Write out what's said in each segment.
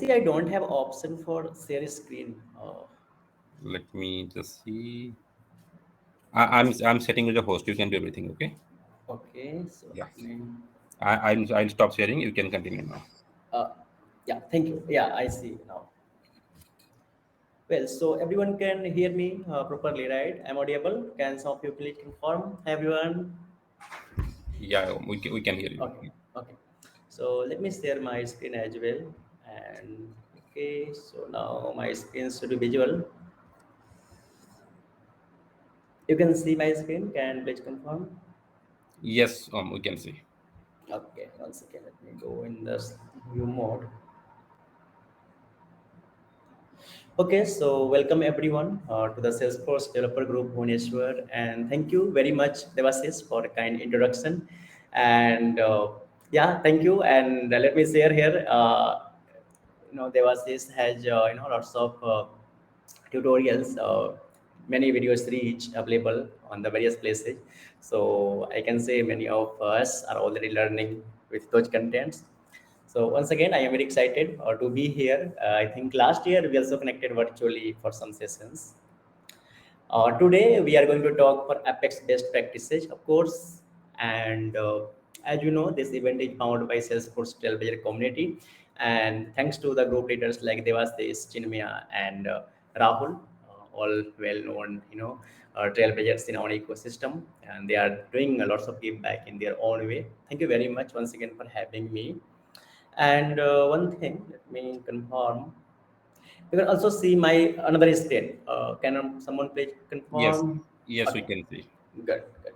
Actually, I don't have option for share screen. Let me just see. I'm setting you the host. You can do everything. Okay. Okay, so Yeah. let me. I'll stop sharing. You can continue now. Uh, yeah, thank you. Yeah, I see now. Well, so everyone can hear me properly, right? I'm audible. Can some of you please confirm? Everyone. Yeah, we can hear you. Okay. Okay. So let me share my screen as well. And okay, so now my screen should be visual. You can see my screen. Can please confirm? Yes, we can see. Okay, one second. Let me go in the view mode. Okay, so welcome everyone to the Salesforce Developer Group Bhubaneswar, and thank you very much, Devasis, for a kind introduction. And yeah, thank you. And let me share here. Devasis has lots of tutorials, many videos reach available on the various places. So I can say many of us are already learning with those contents. So once again, I am very excited to be here. I think last year we also connected virtually for some sessions. Today we are going to talk for Apex best practices, of course. And as you know, this event is powered by Salesforce Trailblazer community. And thanks to the group leaders like Devastis, Chinmaya, and Rahul, all well-known, trailblazers in our ecosystem, and they are doing a lots of feedback in their own way. Thank you very much once again for having me. And one thing, let me confirm. You can also see my another screen. Can someone please Yes, confirm? yes, we Okay, can see. good, good.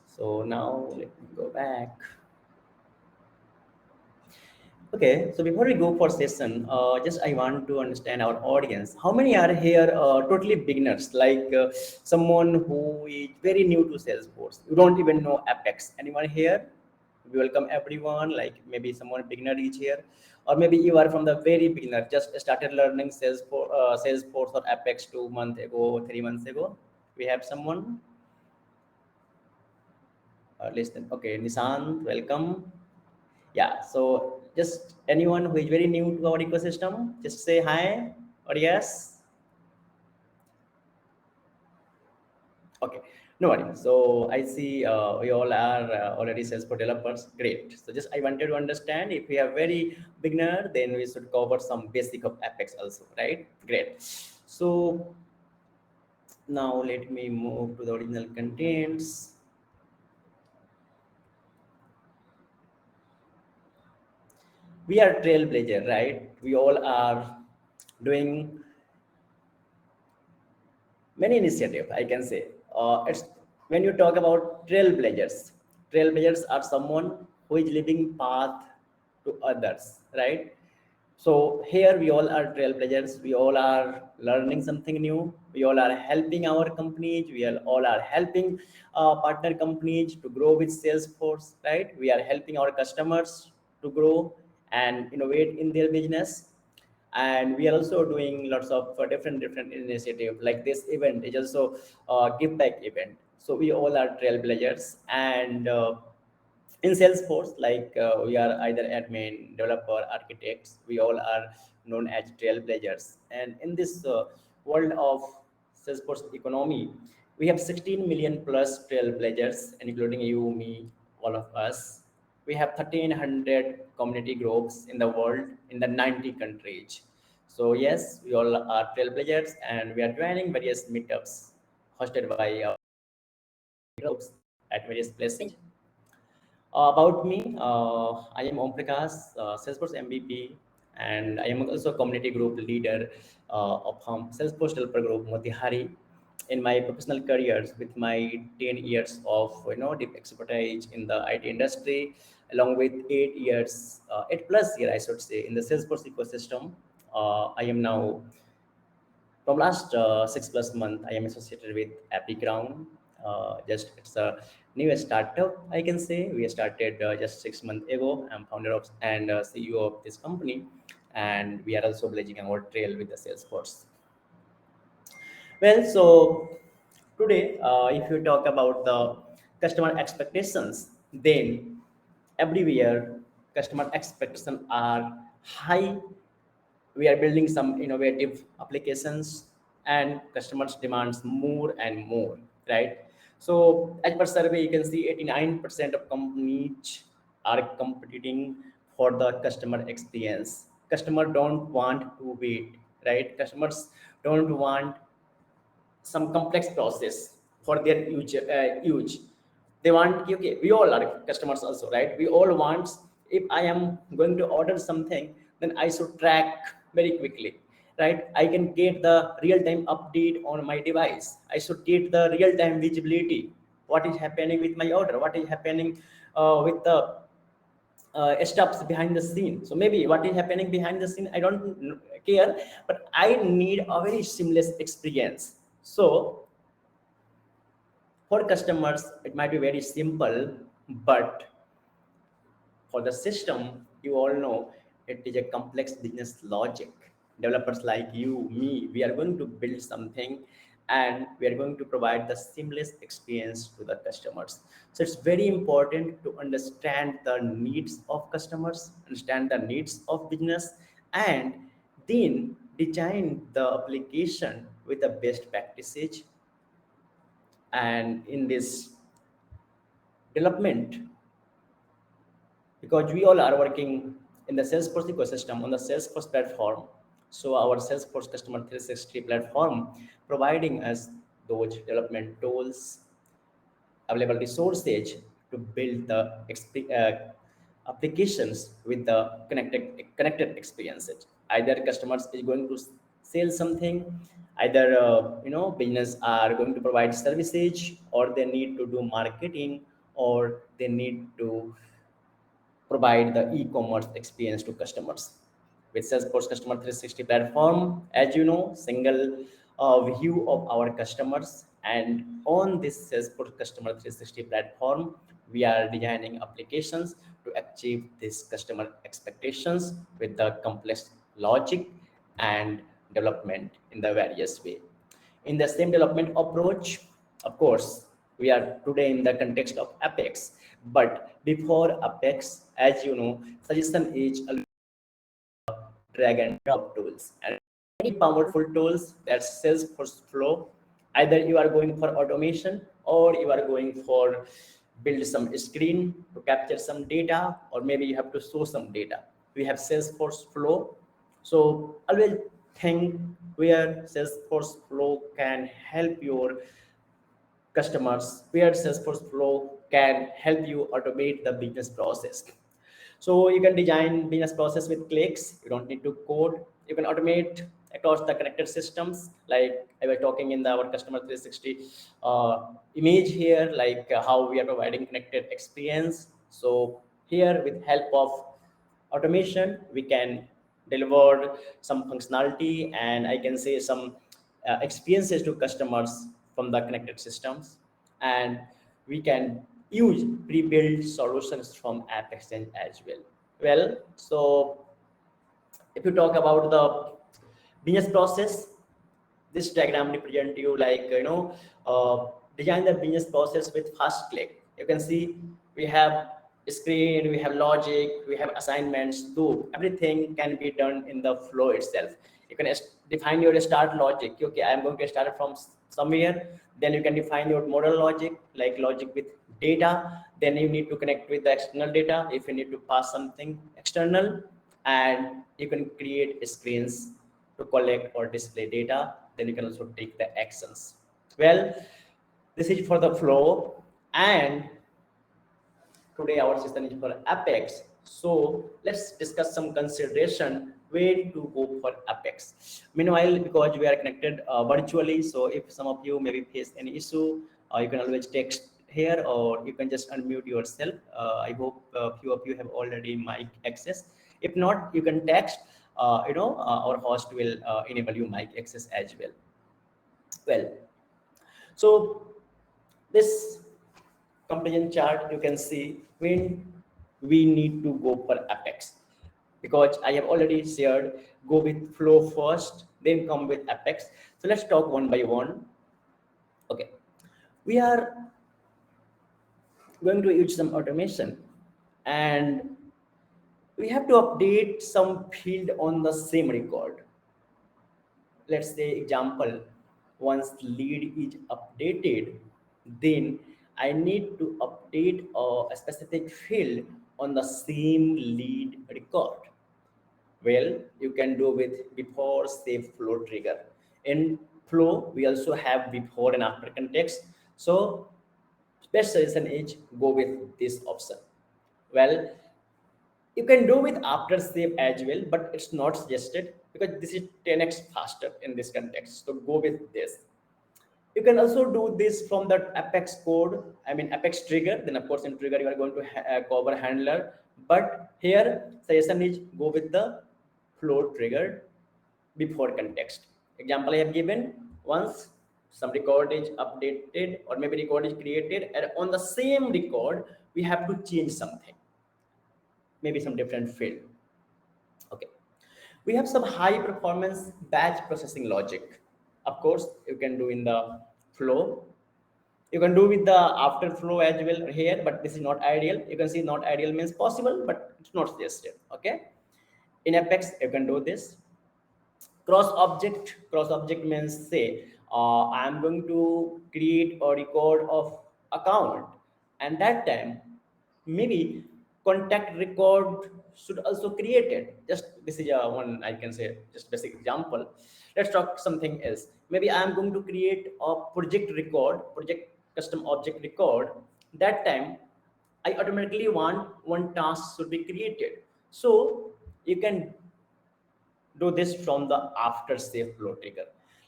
So now let me go back. Okay, so before we go for session, just I want to understand our audience. How many are here totally beginners, like someone who is very new to Salesforce? You don't even know Apex. Anyone here? We welcome everyone. Like maybe someone beginner is here, or maybe you are from the very beginner, just started learning Salesforce or Apex 2 months ago, 3 months ago. We have someone. Listen. Okay, Nisant, welcome. Yeah, so just anyone who is very new to our ecosystem, just say hi or yes. Okay, no worries. So I see we all are already Salesforce developers. Great. So just I wanted to understand if we are very beginner, then we should cover some basic of Apex also, right? Great. So now let me move to the original contents. We are trailblazer, right? We all are doing many initiative, I can say. It's when you talk about trailblazers are someone who is leaving path to others, right? So here we all are trailblazers, we all are learning something new, we all are helping our companies, all are helping partner companies to grow with Salesforce, right? We are helping our customers to grow and innovate in their business. And we are also doing lots of different initiative, like this event is also a give back event. So we all are trailblazers. And in Salesforce, like we are either admin, developer, architects, we all are known as trailblazers. And in this world of Salesforce economy, we have 16 million plus trailblazers, including you, me, all of us. We have 1,300 community groups in the world in the 90 countries. So yes, we all are trailblazers, and we are joining various meetups hosted by our groups at various places. About me, I am OM Prakash, Salesforce MVP, and I am also a community group leader of Salesforce Developer Group Motihari. In my professional careers, with my 10 years of deep expertise in the IT industry, along with 8 years, 8+ year I should say, in the Salesforce ecosystem, I am now from last 6+ month, I am associated with AppyCrown. Just it's a new startup, I can say. We started just 6 months ago. I'm founder of and CEO of this company, and we are also blazing our trail with the Salesforce. Well, so today, if you talk about the customer expectations, then everywhere customer expectations are high we are building some innovative applications, and customers demands more and more, right? So as per survey, you can see 89% of companies are competing for the customer experience. Customer don't want to wait, right? Customers don't want some complex process for their use. They want, okay, we all are customers also, right? We all want, if I am going to order something, then I should track very quickly, right? I can get the real-time update on my device. I should get the real-time visibility. What is happening with my order? What is happening with the steps behind the scene? So maybe what is happening behind the scene, I don't care, but I need a very seamless experience. So for customers, it might be very simple, but for the system, you all know it is a complex business logic. Developers like you, me, we are going to build something, and we are going to provide the seamless experience to the customers. So it's very important to understand the needs of customers, understand the needs of business, and then design the application with the best practices. And in this development, because we all are working in the Salesforce ecosystem on the Salesforce platform. So our Salesforce Customer 360 platform providing us those development tools, available resources to build the applications with the connected experiences. Either customers is going to sell something, either business are going to provide services, or they need to do marketing, or they need to provide the e-commerce experience to customers. With Salesforce Customer 360 platform, as you know, single view of our customers. And on this Salesforce Customer 360 platform, we are designing applications to achieve these customer expectations with the complex logic and development in the various way. In the same development approach, of course, we are today in the context of Apex, but before Apex, as you know, suggestion is a drag and drop tools, and very powerful tools that Salesforce flow. Either you are going for automation, or you are going for build some screen to capture some data, or maybe you have to show some data. We have Salesforce flow. So always think where Salesforce flow can help your customers, where Salesforce flow can help you automate the business process. So you can design business process with clicks. You don't need to code. You can automate across the connected systems. Like I was talking in our customer 360 image here, like how we are providing connected experience. So here, with help of automation, we can deliver some functionality, and I can say some experiences to customers from the connected systems. And we can use pre-built solutions from App Exchange as well. Well, so if you talk about the business process, this diagram represent you like design the business process with fast click. You can see we have screen, we have logic, we have assignments, do everything can be done in the flow itself. You can define your start logic. Okay, I am going to start from somewhere. Then you can define your model logic, like logic with data. Then you need to connect with the external data if you need to pass something external. And you can create screens to collect or display data. Then you can also take the actions. Well, this is for the flow, and today our system is for Apex. So let's discuss some consideration where to go for Apex. Meanwhile, because we are connected virtually, so if some of you maybe face any issue, you can always text here, or you can just unmute yourself. I hope a few of you have already mic access. If not, you can text. Our host will enable you mic access as well. Well, so this comparison chart, you can see when we need to go for Apex, because I have already shared go with flow first, then come with Apex. So let's talk one by one. Okay, we are going to use some automation, and We have to update some field on the same record. Let's say example, once lead is updated, then I need to update a specific field on the same lead record. Well, you can do with before save flow trigger. In flow we also have before and after context, so best suggestion is go with this option. Well, you can do with after save as well, but it's not suggested because this is 10x faster in this context. So go with this. You can also do this from the apex code, I mean apex trigger. Then of course in trigger you are going to cover handler, but here suggestion is go with the flow trigger before context. Example I have given, once some record is updated or maybe record is created, and on the same record we have to change something, maybe some different field. Okay, we have some high performance batch processing logic. Of course you can do in the flow, you can do with the after flow as well here, but this is not ideal. You can see not ideal means possible, but it's not suggested. Okay, in apex you can do this. Cross object means say I'm going to create a record of account, and that time maybe contact record should also create it. Just this is a one I can say just basic example. Let's talk something else. Maybe I'm going to create a project record, project custom object record. That time I automatically want one task should be created, so you can do this from the after save flow trigger.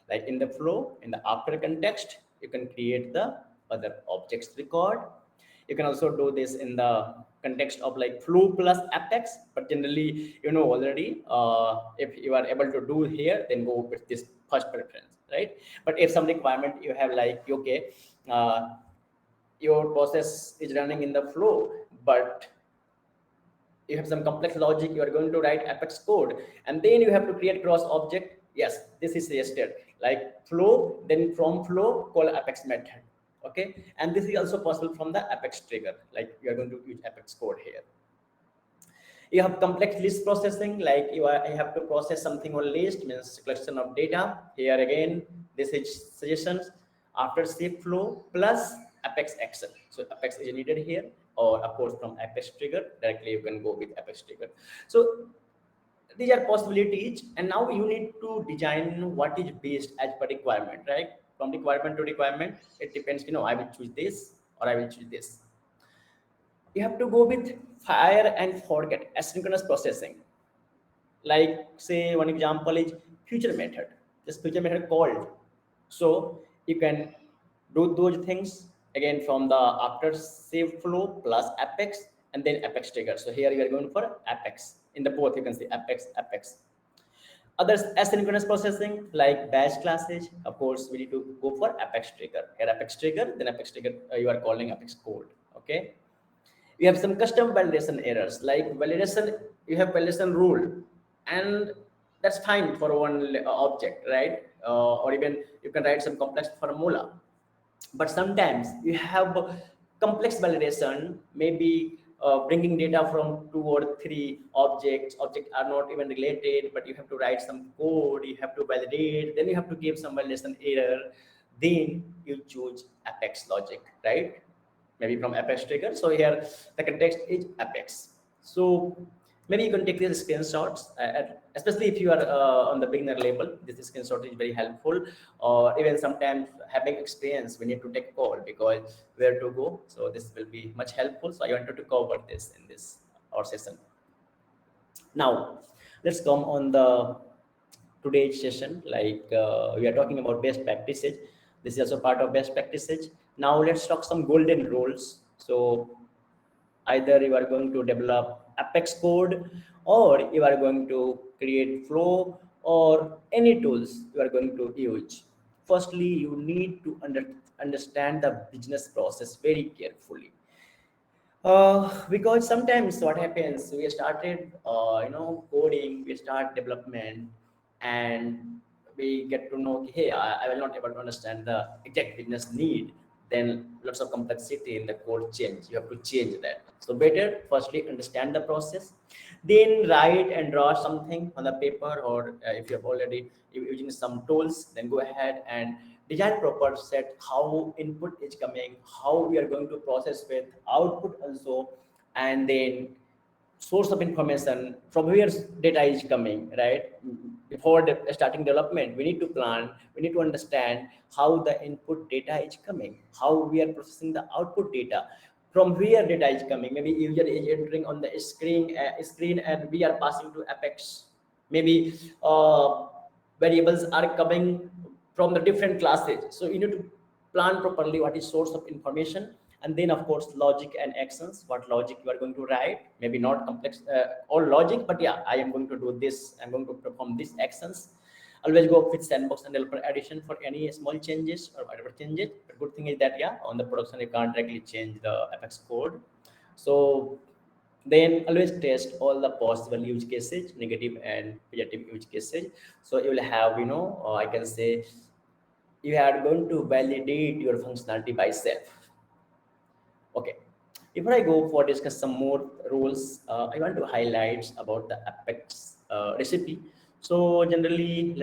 Like in the flow, in the after context, you can create the other objects record. You can also do this in the context of like flow plus apex, but generally, you know already, if you are able to do here, then go with this first preference, right? But if some requirement you have like, okay, your process is running in the flow, but you have some complex logic, you are going to write apex code, and then you have to create cross object. Yes, this is suggested, like flow, then from flow call apex method. Okay, and this is also possible from the apex trigger, like you are going to use apex code here. You have complex list processing, like I have to process something on list, means collection of data. Here again, this is suggestions after save flow plus apex action. So apex is needed here, or of course from apex trigger directly you can go with apex trigger. So these are possibilities, and now you need to design what is based as per requirement, right? From requirement to requirement it depends, I will choose this or I will choose this. You have to go with fire and forget asynchronous processing. Like say one example is future method, this future method called. So you can do those things again from the after save flow plus apex and then apex trigger. So here you are going for apex. In the both you can see apex. Others asynchronous processing like batch classes, of course we need to go for apex trigger. Here apex trigger, then apex trigger, you are calling apex code. Okay, you have some custom validation errors, like validation, you have validation rule, and that's fine for one object, right? Or even you can write some complex formula. But sometimes you have complex validation, maybe bringing data from two or three objects are not even related, but you have to write some code, you have to validate, then you have to give some validation error, then you choose apex logic, right? Maybe from apex trigger. So here the context is apex. So maybe you can take these screenshots, especially if you are on the beginner level. This screenshot is very helpful, or even sometimes having experience we need to take call because where to go. So this will be much helpful. So I wanted to cover this in this our session. Now let's come on the today's session. Like we are talking about best practices. This is also part of best practices. Now let's talk some golden rules. So either you are going to develop apex code, or you are going to create flow, or any tools you are going to use. Firstly, you need to understand the business process very carefully. Because sometimes what happens, we started coding, we start development, and we get to know, hey, I will not able to understand the exact business need. then lots of complexity in the code change. You have to change that. So better firstly understand the process, then write and draw something on the paper, or if you have already using some tools, then go ahead and design proper set how input is coming, how we are going to process with output also, and then source of information from where data is coming, right? Before starting development, we need to plan, we need to understand how the input data is coming, how we are processing the output data, from where data is coming. Maybe user is entering on the screen and we are passing to Apex. Maybe variables are coming from the different classes. So you need to plan properly what is source of information, and then of course logic and actions, what logic you are going to write. Maybe not complex or logic, but yeah, I am going to do this, I'm going to perform these actions. Always go with sandbox and developer edition for any small changes or whatever changes. The good thing is that yeah, on the production you can't directly change the Apex code. So then always test all the possible use cases, negative and positive use cases. So you will have, I can say, you are going to validate your functionality by self. Okay. Before I go for discuss some more rules, I want to highlight about the Apex recipe. So generally,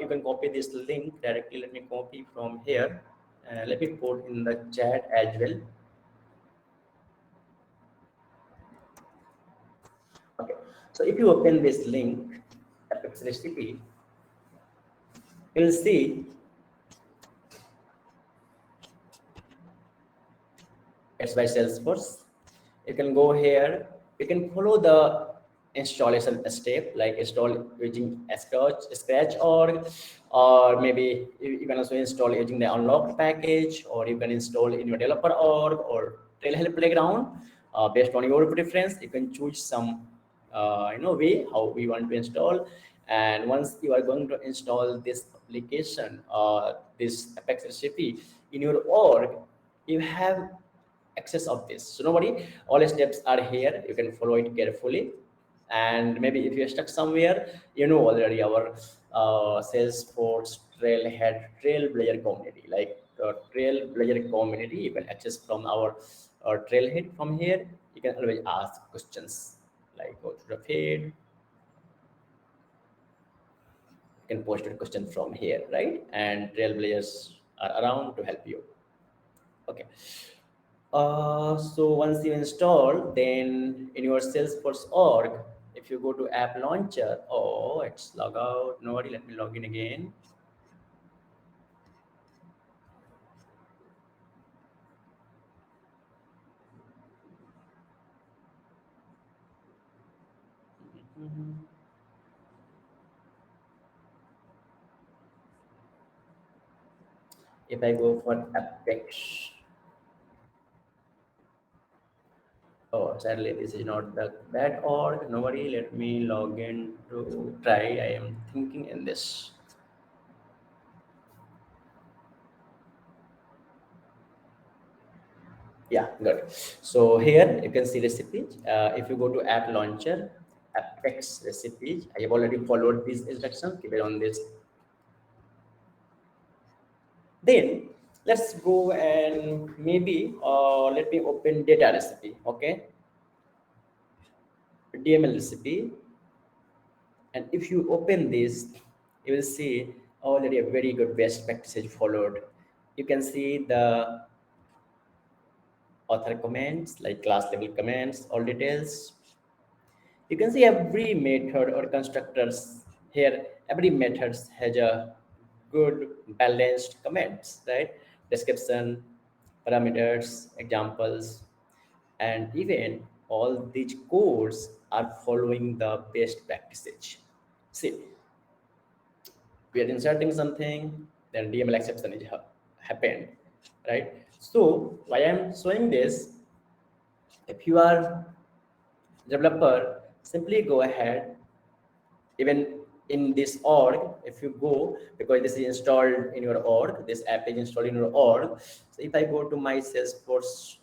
you can copy this link directly. Let me copy from here. Let me put in the chat as well. Okay. So if you open this link, Apex recipe, you'll see it's by Salesforce. You can go here, you can follow the installation step, like install using scratch or maybe you can also install using the unlocked package, or you can install in your developer org or Trailhead Playground. Based on your preference, you can choose some way how we want to install. And once you are going to install this application, this Apex recipe in your org, you have access of this. So nobody, all steps are here. You can follow it carefully. And maybe if you're stuck somewhere, you know already our Salesforce Trailblazer community, like Trailblazer community. You can access from our Trailhead from here. You can always ask questions, like go to the feed. You can post your question from here, right? And Trailblazers are around to help you. Okay. So once you install, then in your Salesforce org, if you go to app launcher, oh, it's log out. Nobody, let me log in again. If I go for Apex, oh, sadly, this is not the that org. Nobody, let me log in to try. I am thinking in this. Yeah, good. So here you can see recipes. If you go to app launcher, Apex recipes, I have already followed these instructions. Keep it on this. Then let's go and maybe let me open data recipe. Okay, DML recipe. And if you open this, you will see already a very good best practices followed. You can see the author comments, like class level comments, all details. You can see every method or constructors here. Every method has a good balanced comments, right? Description, parameters, examples, and even all these codes are following the best practices. See, we are inserting something, then DML exception is happened, right? So why I'm showing this, if you are developer, simply go ahead, even in this org, if you go, because this is installed in your org, this app is installed in your org. So if I go to my Salesforce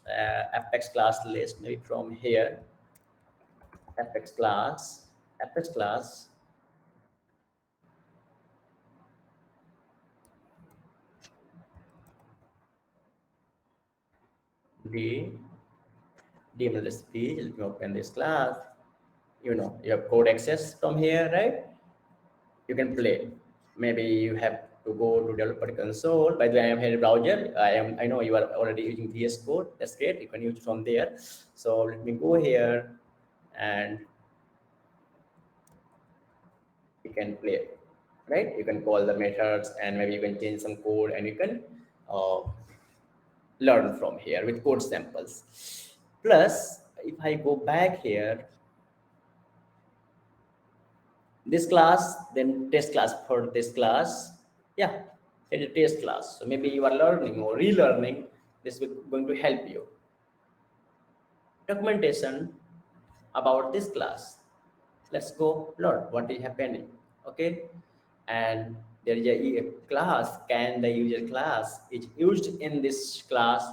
Apex class list, maybe from here, Apex class, Apex class, the DML recipe. Let me open this class. You have code access from here, right? You can play. Maybe you have to go to developer console. By the way, I am here in browser. I know you are already using VS Code. That's great. You can use it from there. So let me go here and you can play, right? You can call the methods and maybe you can change some code and you can uh, learn from here with code samples. Plus, if I go back here, this class, then test class for this class. Yeah, it's a test class. So maybe you are learning or relearning. This is going to help you. Documentation about this class. Let's go learn what is happening. Okay, and there is a class. Can the user class is used in this class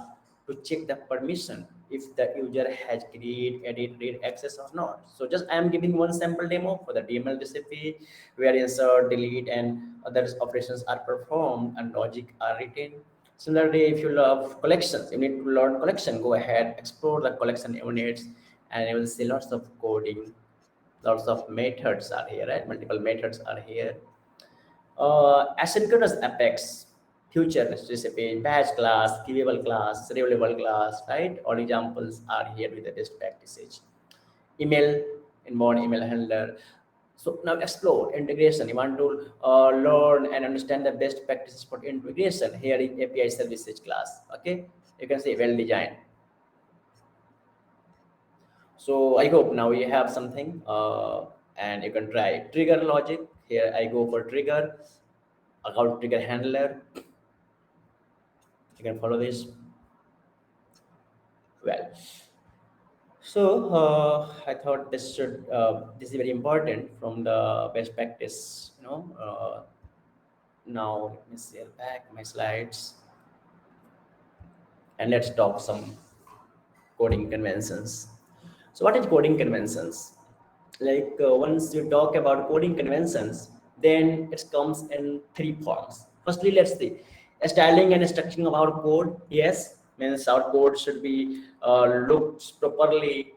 to check the permission if the user has create, edit, read, access or not. So just I am giving one sample demo for the DML recipe where insert, delete, and other operations are performed and logic are written. Similarly, if you love collections, you need to learn collection. Go ahead, explore the collection units, and you will see lots of coding, lots of methods are here, right? Multiple methods are here. Asynchronous apex, future recipe, batch class, queuable class, reliable class, right? All examples are here with the best practices. Email, inbound email handler. So now explore integration. You want to learn and understand the best practices for integration. Here in API services class. Okay, you can say well designed. So I hope now you have something and you can try trigger logic. Here I go for trigger, account trigger handler. You can follow this well. So I thought this is very important from the best practice. Now let me share back my slides and let's talk some coding conventions. So what is coding conventions? Like once you talk about coding conventions, then it comes in three forms. Firstly, let's see, styling and structuring of our code. Yes, means our code should be looked properly,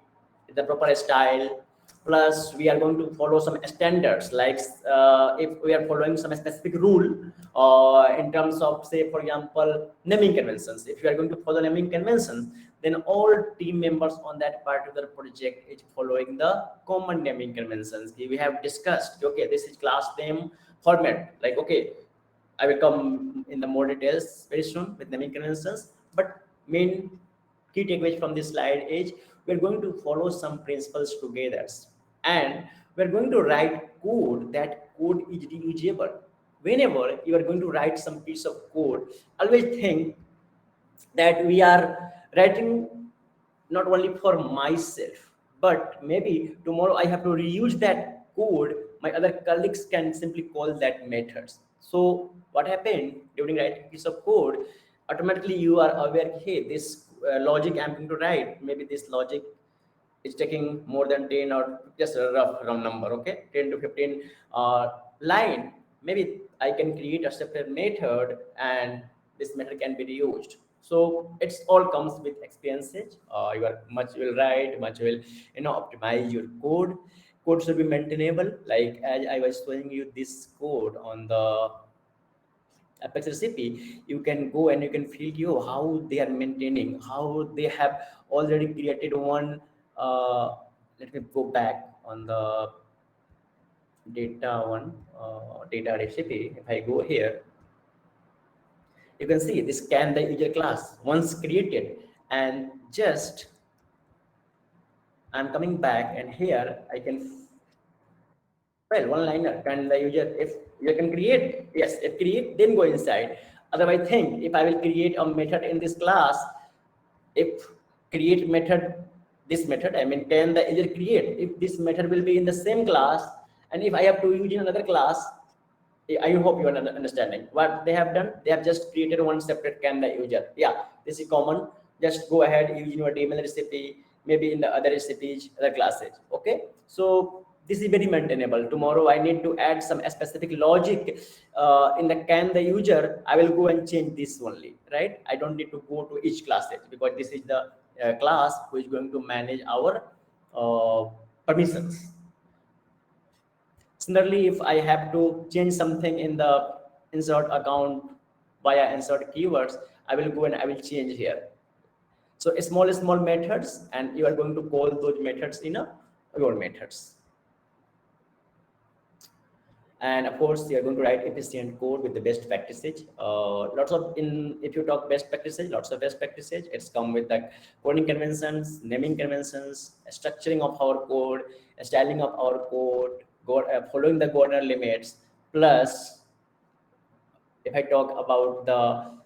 the proper style. Plus, we are going to follow some standards, like if we are following some specific rule in terms of, say, for example, naming conventions. If you are going to follow naming conventions, then all team members on that particular project is following the common naming conventions. We have discussed, okay, this is class name format. Like, okay, I will come in the more details very soon with naming conventions. But main key takeaway from this slide is we're going to follow some principles together, and we're going to write code. That code is reusable. Whenever you are going to write some piece of code, always think that we are writing not only for myself, but maybe tomorrow I have to reuse that code. My other colleagues can simply call that methods. So what happened during writing piece of code, automatically you are aware, hey, this logic I'm going to write, maybe this logic is taking more than 10 or just a round number, okay, 10 to 15 line. Maybe I can create a separate method and this method can be reused. So it's all comes with experiences. You are much will write, much will optimize your code. Code should be maintainable. Like as I was showing you this code on the Apex recipe, you can go and you can feel how they are maintaining, how they have already created one. Let me go back on the data recipe. If I go here, you can see this can the user class once created, and just I'm coming back and here I can, well, one liner, can the user, if you can create, yes, if create, then go inside. Otherwise, think if I will create a method in this class, if create method, this method, I mean, can the user create, if this method will be in the same class, and if I have to use in another class, I hope you are understanding what they have done. They have just created one separate can the user. Yeah, this is common. Just go ahead, use your DML recipe, maybe in the other recipes, other classes. Okay, so This is very maintainable. Tomorrow I need to add some specific logic in the can the user, I will go and change this only, right? I don't need to go to each class because this is the class who is going to manage our permissions. Similarly, if I have to change something in the insert account via insert keywords, I will go and I will change here. So small methods, and you are going to call those methods in your methods. And of course, you are going to write efficient code with the best practices. Lots of if you talk best practices, lots of best practices. It's come with the coding conventions, naming conventions, structuring of our code, styling of our code, following the governor limits. Plus, if I talk about the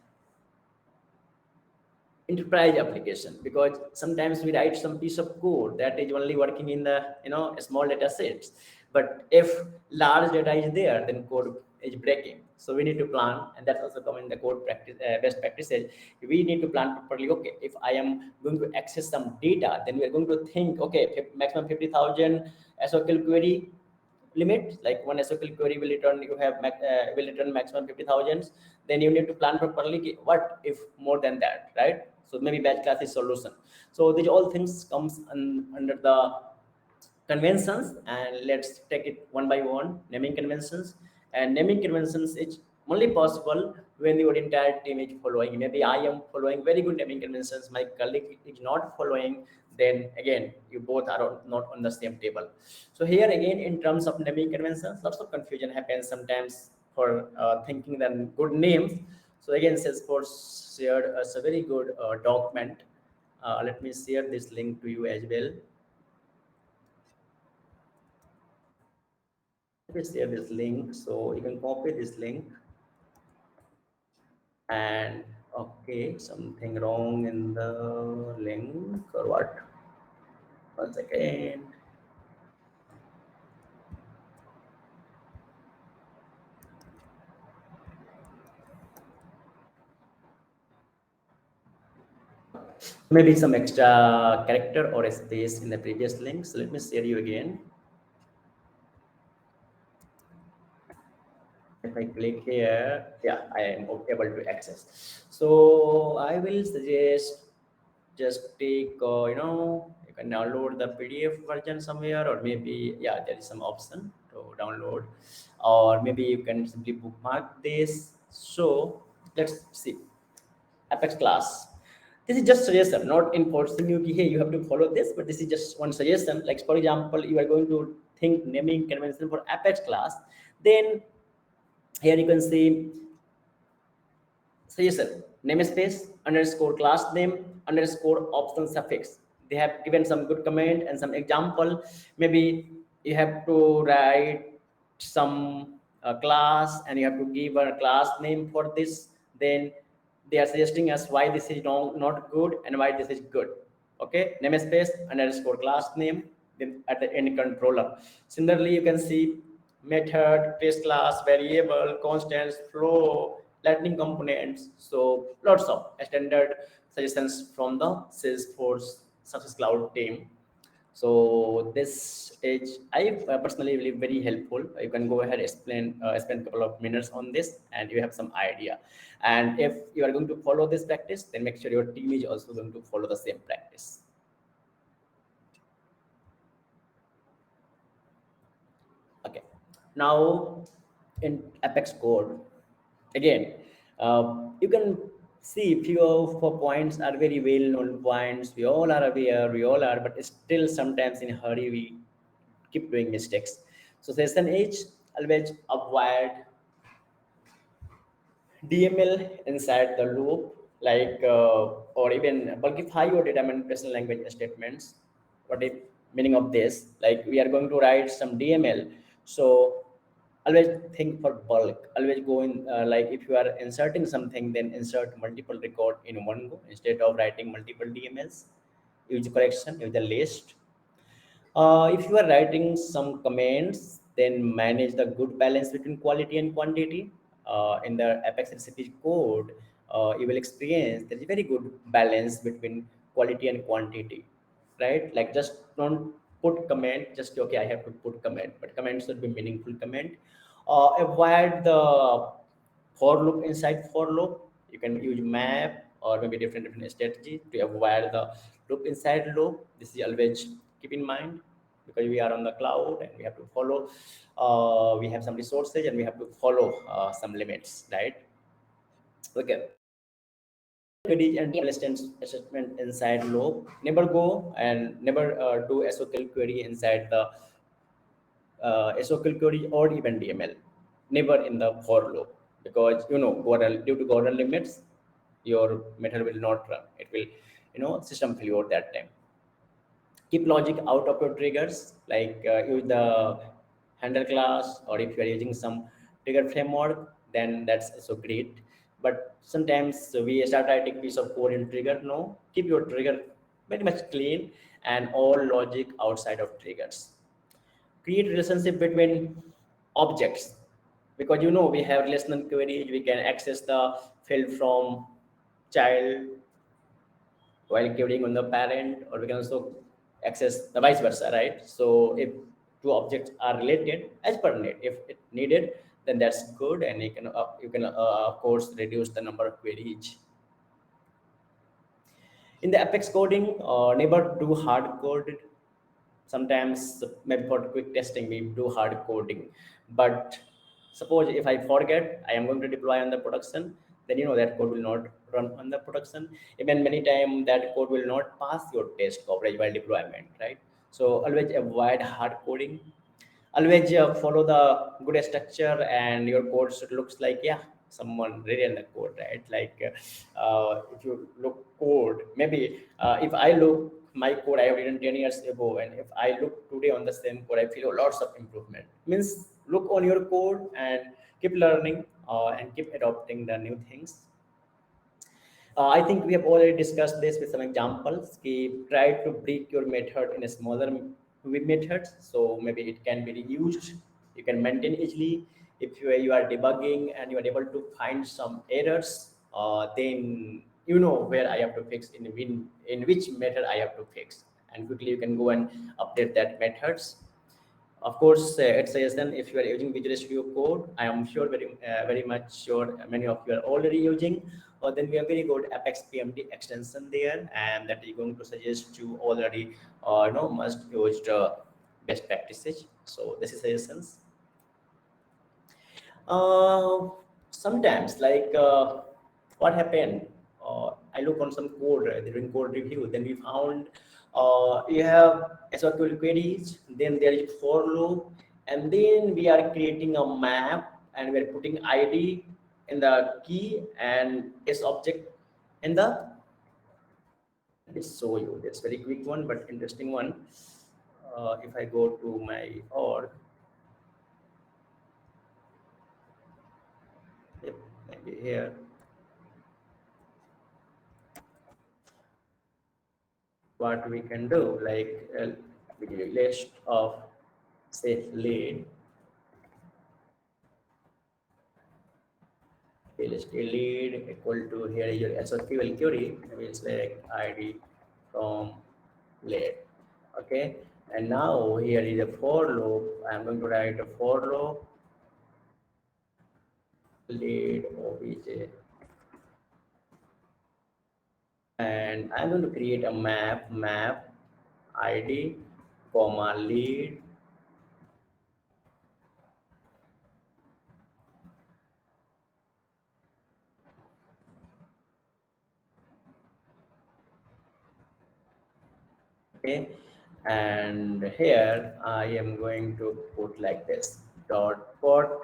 enterprise application, because sometimes we write some piece of code that is only working in the small data sets, but if large data is there, then code is breaking. So we need to plan, and that's also come in the code practice best practices. We need to plan properly. Okay, if I am going to access some data, then we are going to think, okay, maximum 50,000 SQL query limit, like one SQL query will return, will return maximum 50,000. Then you need to plan properly what if more than that, right? So maybe batch class is solution. So these all things comes under the conventions, and let's take it one by one. Naming conventions, and naming conventions is only possible when your entire team is following. Maybe I am following very good naming conventions, my colleague is not following, then again you both are not on the same table. So here again, in terms of naming conventions, lots of confusion happens sometimes for thinking then good names. So again, Salesforce shared us a very good document. Let me share this link to you as well. Let me share this link so you can copy this link. And okay, something wrong in the link or what? Once again. Maybe some extra character or a space in the previous link. So let me share you again. If I click here, yeah, I am able to access. So I will suggest just take, you can download the PDF version somewhere, or maybe, yeah, there is some option to download, or maybe you can simply bookmark this. So let's see. Apex class. This is just suggestion, not enforcing you. Hey, you have to follow this, but this is just one suggestion. Like for example, you are going to think naming convention for Apex class, then here you can see suggestion namespace underscore class name underscore option suffix. They have given some good comment and some example. Maybe you have to write some class, and you have to give a class name for this. Then they are suggesting us why this is wrong, not good, and why this is good. Okay, namespace underscore class name, then at the end controller. Similarly, you can see method, trace class, variable, constants, flow, lightning components. So lots of standard suggestions from the Salesforce Success Cloud team. So this is, I personally believe, very helpful. You can go ahead, spend a couple of minutes on this, and you have some idea. And if you are going to follow this practice, then make sure your team is also going to follow the same practice. Okay. Now in Apex code, again, you can see few of the points are very well known points. We all are aware, we all are, but still sometimes in a hurry we keep doing mistakes. So session H, always avoid DML inside the loop, like or even bulkify your data manipulation language statements. What is meaning of this? Like we are going to write some DML, so always think for bulk. Always go in like if you are inserting something, then insert multiple record in one go instead of writing multiple DMLs. Use correction, use the list. If you are writing some comments, then manage the good balance between quality and quantity. In the Apex recipe code, you will experience there is a very good balance between quality and quantity, right? Like just don't put comment, just okay, I have to put comment, but comment should be meaningful comment. Avoid the for loop inside for loop. You can use map or maybe different strategy to avoid the loop inside loop. This is always keep in mind, because we are on the cloud and we have to follow. We have some resources and we have to follow some limits, right? Okay. Queries and assessment inside loop. Never go and never do SQL query inside the SQL query or even DML. Never in the for loop, because due to Gordon limits, your method will not run. It will, system failure that time. Keep logic out of your triggers, like use the handler class, or if you are using some trigger framework, then that's so great. But sometimes we start writing piece of code in trigger. No, keep your trigger very much clean and all logic outside of triggers. Create relationship between objects, because we have relational queries. We can access the field from child while querying on the parent, or we can also access the vice versa, right? So if two objects are related as per need, if it needed, then that's good, and you can of course reduce the number of queries. In the Apex coding, never do hard code. Sometimes maybe for quick testing we do hard coding, but suppose if I forget I am going to deploy on the production, then that code will not run on the production. Even many time that code will not pass your test coverage while deployment, right? So always avoid hard coding. Always follow the good structure, and your code should looks like, yeah, someone written the code, right? Like if you look code, maybe if I look my code I have written 10 years ago, and if I look today on the same code, I feel lots of improvement. Means look on your code and keep learning and keep adopting the new things. I think we have already discussed this with some examples. We try to break your method in a smaller methods, so maybe it can be reused. You can maintain easily. If you are debugging and you are able to find some errors, then you know where I have to fix, in which method I have to fix, and quickly you can go and update that methods. Of course, it says then if you are using Visual Studio Code, I am sure very much sure many of you are already using. Then we have very good Apex PMT extension there, and that is going to suggest you already must used best practices. So this is suggestions. Uh, Sometimes, like what happened, I look on some code during code review, then we found you have SQL queries, then there is for loop, and then we are creating a map, and we are putting ID in the key and S object in the. Let me show you. That's very quick one, but interesting one. If I go to my org, yep, maybe here. What we can do, like we give a list of say lead, list a lead equal to here is your SQL query, we will select ID from lead. Okay, and now here is a for loop. I'm going to write a for loop lead obj, and I'm going to create a map ID comma lead. Okay, and here I am going to put like this dot port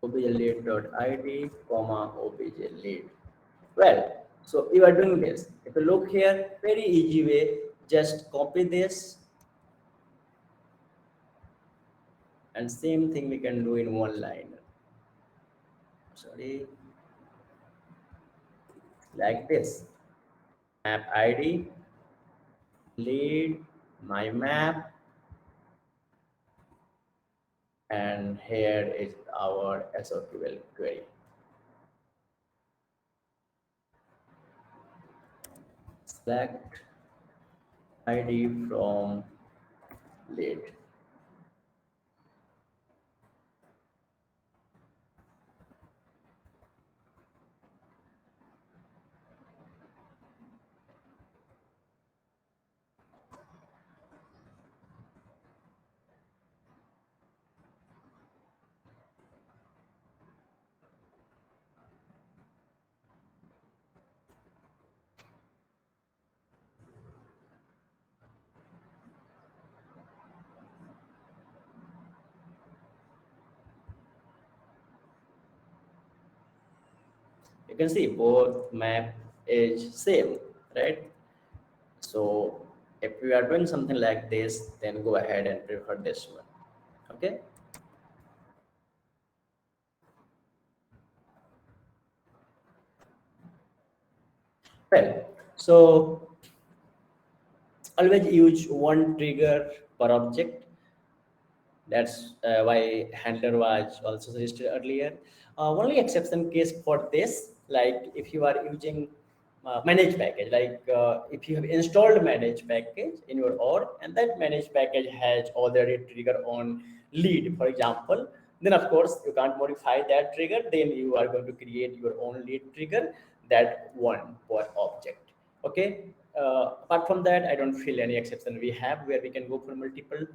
obj lead dot id comma obj lead. Well, so you are doing this. If you look here, very easy way, just copy this, and same thing we can do in one line. Sorry, like this. Map ID, lead, my map, and here is our SQL query. select ID from lead. You can see both map is same, right? So if we are doing something like this, then go ahead and prefer this one. Okay. Well, so always use one trigger per object. That's why handler was also suggested earlier. Only exception case for this, like if you are using manage package, like if you have installed manage package in your org and that manage package has already trigger on lead, for example, then of course you can't modify that trigger. Then you are going to create your own lead trigger, that one per object. Okay. Apart from that, I don't feel any exception we have where we can go for multiple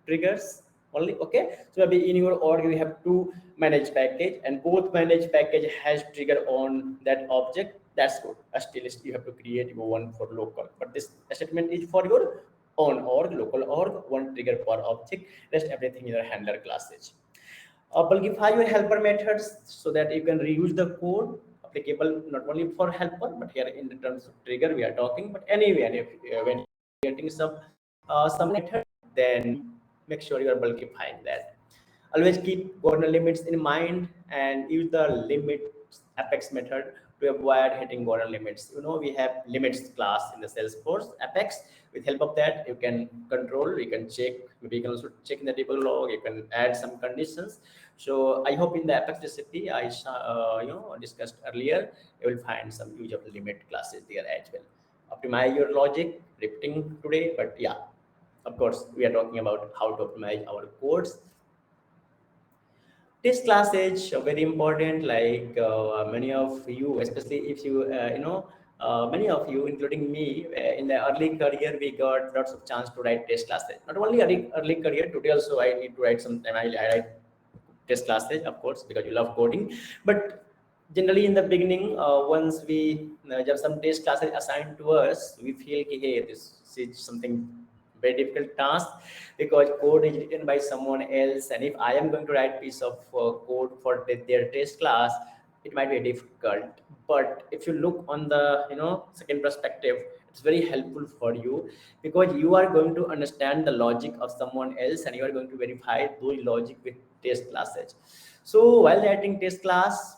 triggers only. Okay, so maybe in your org you have two manage package and both manage package has trigger on that object. That's good. Still you have to create your one for local, but this statement is for your own org, local org, one trigger per object. Rest everything in your handler classes. Bulgify your helper methods so that you can reuse the code applicable not only for helper, but here in the terms of trigger we are talking. But anyway, and if when you're getting some method, then make sure you are bulkifying that. Always keep corner limits in mind and use the limits apex method to avoid hitting corner limits. You know, we have limits class in the Salesforce apex. With help of that, you can control, you can check, maybe you can also check in the debug log, you can add some conditions. So I hope in the apex recipe I discussed earlier, you will find some use of limit classes there as well. Optimize your logic, repeating today, but yeah, of course, we are talking about how to optimize our codes. This class is very important. Like many of you, especially if you many of you, including me, in the early career, we got lots of chance to write test classes. Not only early career, today also I need to write some time. I write test classes, of course, because you love coding. But generally, in the beginning, once we have some test classes assigned to us, we feel, hey, this is something very difficult task because code is written by someone else, and if I am going to write piece of code for their test class, it might be difficult. But if you look on the second perspective, it's very helpful for you because you are going to understand the logic of someone else and you are going to verify those logic with test classes. So while writing test class,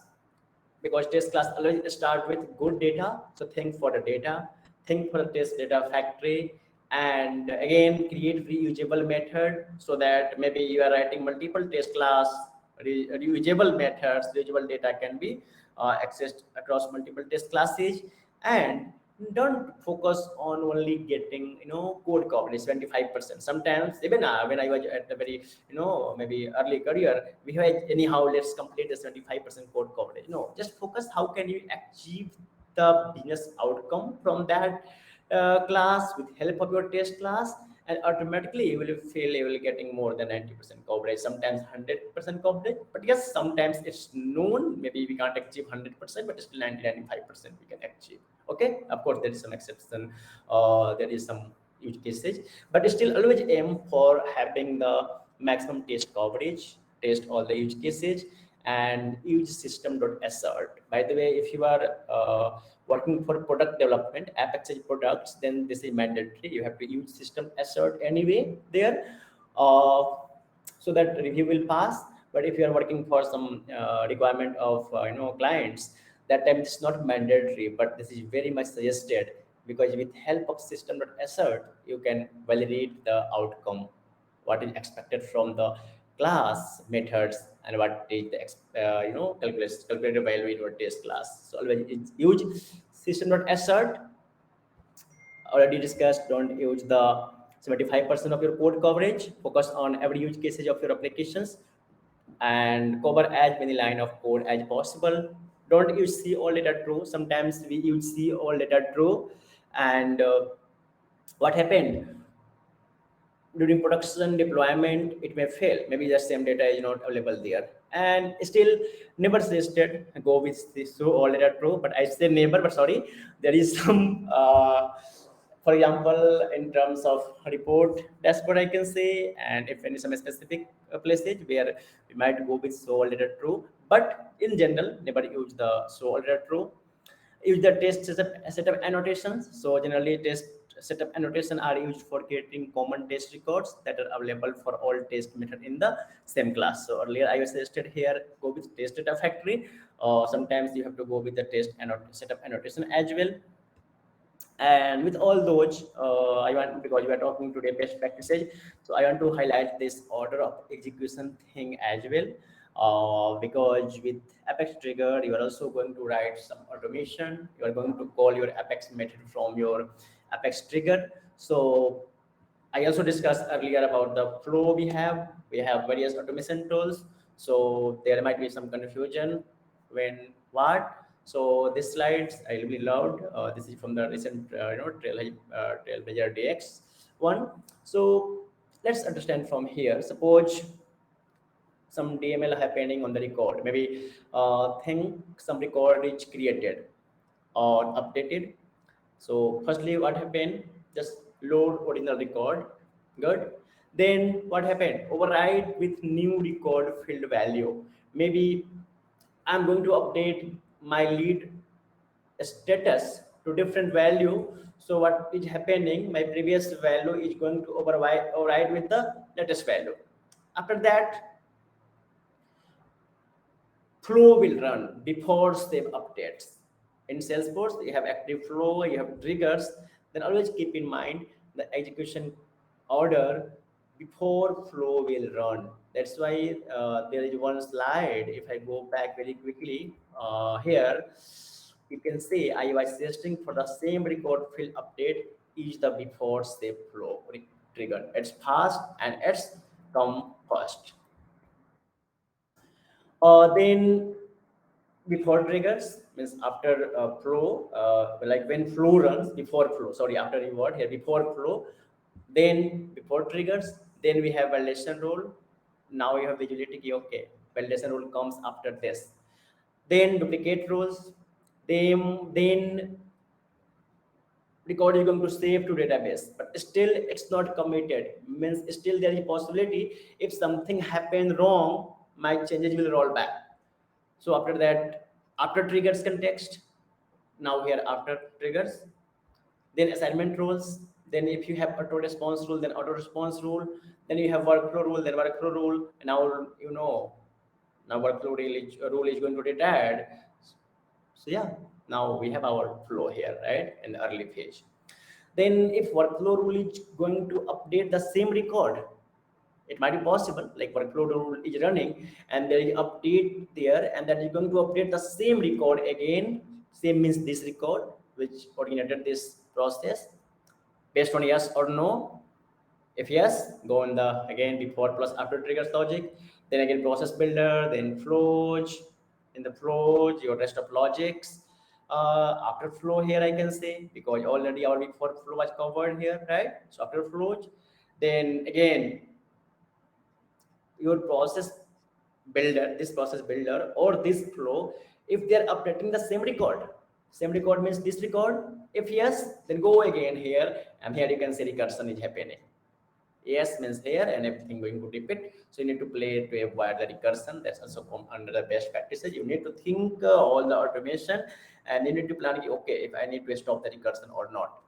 because test class always start with good data, so think for the data, think for the test data factory, and again create reusable method so that maybe you are writing multiple test class, reusable methods, reusable data can be accessed across multiple test classes. And don't focus on only getting code coverage 25%. Sometimes even when I was at the very maybe early career, we have anyhow let's complete the 75% code coverage. No, just focus how can you achieve the business outcome from that class with help of your test class, and automatically you will feel you will getting more than 90% coverage, sometimes 100% coverage. But yes, sometimes it's known maybe we can't achieve 100%, but still 95% we can achieve. Okay, of course there is some exception, there is some use cases, but still always aim for having the maximum test coverage, test all the use cases, and use system.assert. By the way, if you are working for product development, app access products, then this is mandatory. You have to use system assert anyway there, uh, so that review will pass. But if you are working for some requirement of clients, that time it's not mandatory, but this is very much suggested because with help of system.assert, you can validate the outcome, what is expected from the class methods and what is the calculated value in your test class. So always use system.assert. already discussed, don't use the 75% of your code coverage. Focus on every use cases of your applications and cover as many line of code as possible. Don't use C all data true. Sometimes we use C all data true, and what happened during production deployment, it may fail. Maybe the same data is not available there, and still never suggested go with this so all data true. But I say never, but sorry, there is some for example, in terms of report dashboard, I can say, and if any some specific places where we might go with so all data true, but in general never use the so all data true. Use the test setup annotations. So generally test setup annotation are used for creating common test records that are available for all test method in the same class. So earlier I was suggested here go with test data factory, or sometimes you have to go with the test setup annotation as well. And with all those, I want, because we are talking today best practices, so I want to highlight this order of execution thing as well. Because with Apex trigger, you are also going to write some automation. You are going to call your Apex method from your Apex trigger. So I also discussed earlier about the flow we have. We have various automation tools. So there might be some confusion when what. So this slides I really loved. This is from the recent Trailblazer DX one. So let's understand from here. Suppose some DML happening on the record. Maybe think some record is created or updated. So firstly, what happened? Just load original record. Good. Then what happened? Override with new record field value. Maybe I'm going to update my lead status to different value. So what is happening? My previous value is going to override with the latest value. After that, flow will run before save updates. In Salesforce, you have active flow, you have triggers. Then always keep in mind the execution order before flow will run. That's why there is one slide. If I go back very quickly here, you can see I was suggesting for the same record field update is the before save flow trigger. It's fast and it's come first. Then before triggers means after flow, like when flow runs before flow, sorry, after reward here before flow, then before triggers, then we have validation rule. Now you have visibility key. Okay, validation rule comes after this. Then duplicate rules. Then record is going to save to database, but still it's not committed. Means still there is a possibility if something happened wrong, my changes will roll back. So after that, after triggers context, now here after triggers, then assignment rules. Then if you have auto response rule, then auto response rule. Then you have workflow rule, then workflow rule. And now you know now workflow rule is going to get added. So yeah, now we have our flow here, right, in the early phase. Then if workflow rule is going to update the same record, it might be possible like workflow rule is running and there is update there, and then you're going to update the same record again. Same means this record which originated this process based on yes or no. If yes, go in the again before plus after triggers logic, then again process builder, then flows. In the flows, your rest of logics. After flow here, I can say because already our before flow was covered here, right? So after flows, then again your process builder, this process builder or this flow, if they are updating the same record means this record. If yes, then go again here, and here you can see recursion is happening. Yes means here and everything going to repeat. So you need to play to avoid the recursion. That's also come under the best practices. You need to think all the automation, and you need to plan, okay, if I need to stop the recursion or not.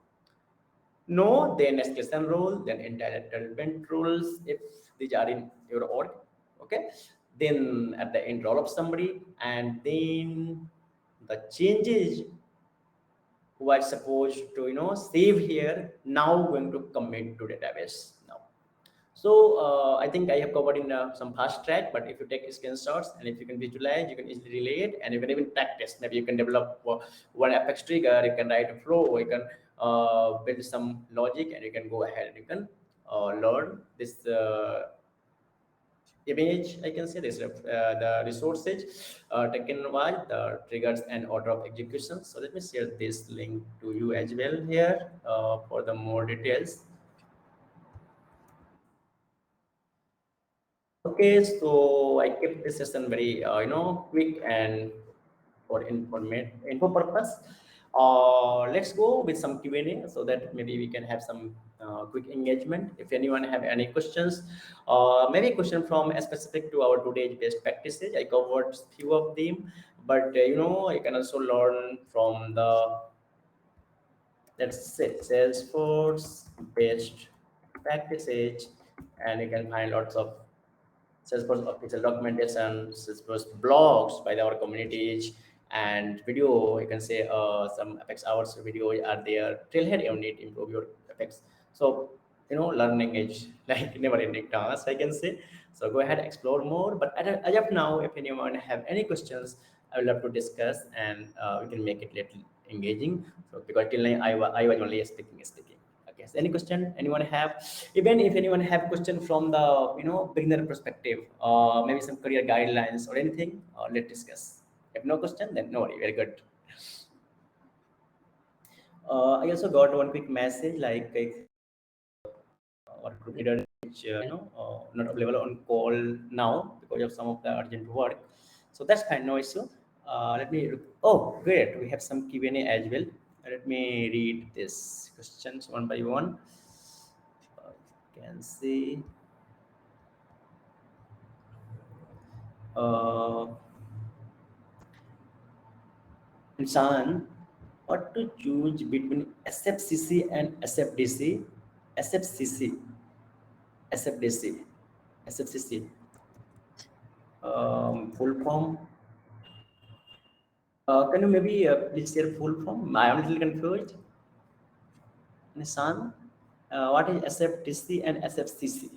No, then escalation rule, then entitlement rules if these are in your org. Okay. Then at the end roll of somebody, and then the changes who are supposed to save here now going to commit to database now. So I think I have covered in some fast track, but if you take screenshots and if you can visualize, you can easily relate, and you can even practice. Maybe you can develop one Apex trigger, you can write a flow, you can build some logic, and you can go ahead and you can learn this image. I can say this the resources taken by the triggers and order of execution. So let me share this link to you as well here for the more details. Okay, so I kept this session very quick and for info purpose. Let's go with some Q&A so that maybe we can have some quick engagement. If anyone have any questions, maybe question from specific to our today's best practices. I covered few of them, but you can also learn from the, let's say, Salesforce best practices, and you can find lots of Salesforce official documentation, Salesforce blogs by our communities, and video. You can say some Apex hours video are there. Trailhead unit improve your Apex. So learning is like never-ending task, I can say. So go ahead, explore more. But as of now, if anyone have any questions, I would love to discuss, and we can make it little engaging. So because till now I was only speaking. Okay. So any question anyone have? Even if anyone have question from the beginner perspective, maybe some career guidelines or anything, let's discuss. If no question, then no worry. Very good. I also got one quick message like or leader which not available on call now because of some of the urgent work. So that's fine, no issue. Let me. Oh, great. We have some Q&A as well. Let me read these questions one by one. Can see. Uh, Insan, what to choose between SFCC and SFDC? SFCC, SFDC, SFCC. Full form. Can you maybe please share full form? I am a little confused. Nissan, what is SFDC and SFCC?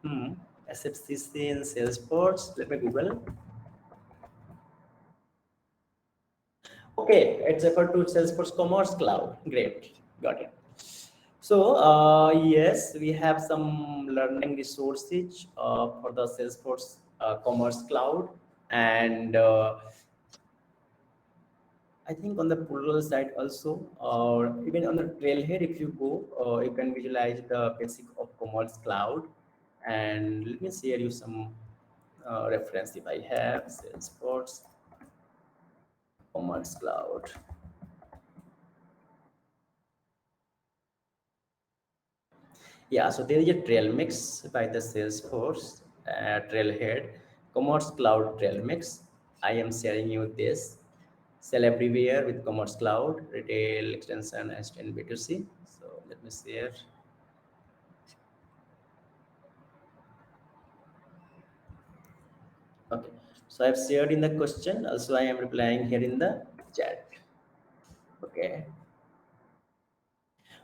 Hmm. SFCC in Salesforce. Let me Google. Okay, it's referred to Salesforce Commerce Cloud. Great, got it. So yes, we have some learning resources for the Salesforce Commerce Cloud, and I think on the plural side also, or even on the trailhead, if you go, you can visualize the basic of Commerce Cloud. And let me share you some reference if I have Salesforce Commerce Cloud. Yeah, so there is a trail mix by the Salesforce Trailhead Commerce Cloud Trail Mix. I am sharing you this. Sell everywhere with Commerce Cloud, retail extension, and B2C. So let me share. Okay. So I've shared in the question. Also, I am replying here in the chat. Okay.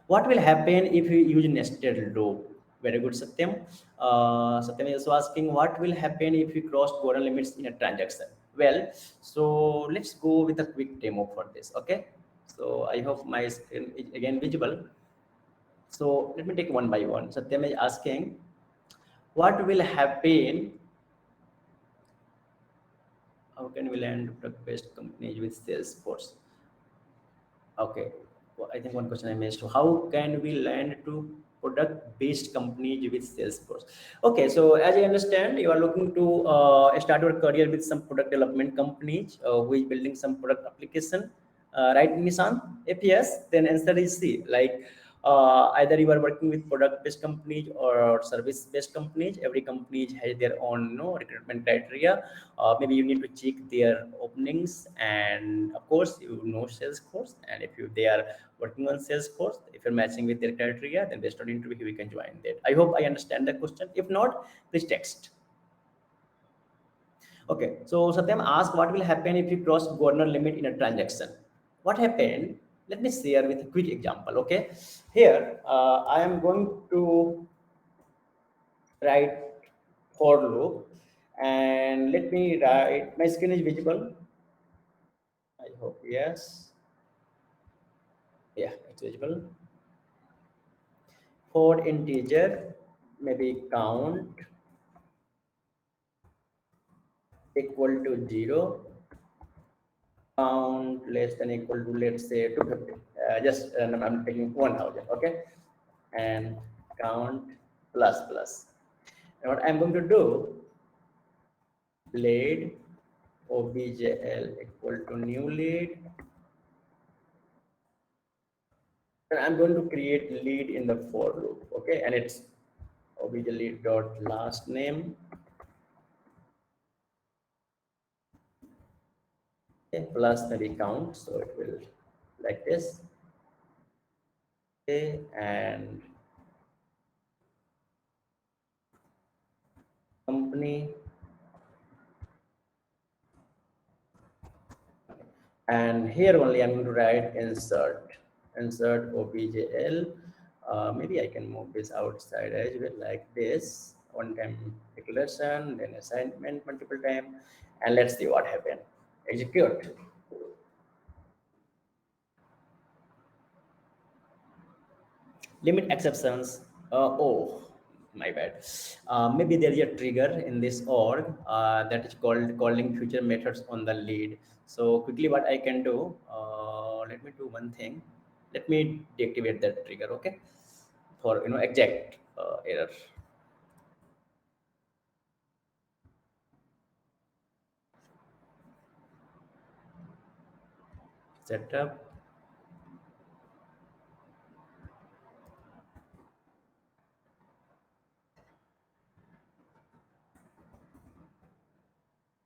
What will happen if you use nested loop? Very good, Satyam. Satyam is also asking what will happen if you cross border limits in a transaction. Well, so let's go with a quick demo for this. Okay. So I hope my screen is again visible. So let me take one by one. Satyam is asking what will happen. How can we land product-based companies with Salesforce? Okay. Well, I think one question I missed. How can we land to product-based companies with Salesforce? Okay, so as I understand, you are looking to start your career with some product development companies who is building some product application, right, Nissan? If yes, then answer is C. Like either you are working with product-based companies or service-based companies. Every company has their own recruitment criteria. Maybe you need to check their openings, and of course you know Salesforce, and if they are working on Salesforce, if you're matching with their criteria, then based on interview we can join that. I hope I understand the question. If not, please text. Okay, so Satyam asked what will happen if you cross border limit in a transaction. What happened? Let me share with a quick example. Okay, here I am going to write for loop, and let me write. My screen is visible, I hope. Yes. Yeah, it's visible. For integer, maybe count equal to 0, count less than equal to, let's say, 250. Just I'm taking 1000, okay? And count plus plus. And what I'm going to do, lead objl equal to new lead, and I'm going to create lead in the for loop, okay? And it's obj lead dot last name, okay, plus maybe count, so it will like this, okay? And company, and here only I'm going to write insert objl. Maybe I can move this outside as well, like this, one time declaration, then assignment multiple time, and let's see what happened. Execute. Limit exceptions. Oh, my bad. Maybe there is a trigger in this org that is called calling future methods on the lead. So quickly, what I can do, let me do one thing. Let me deactivate that trigger, okay? For exact error setup.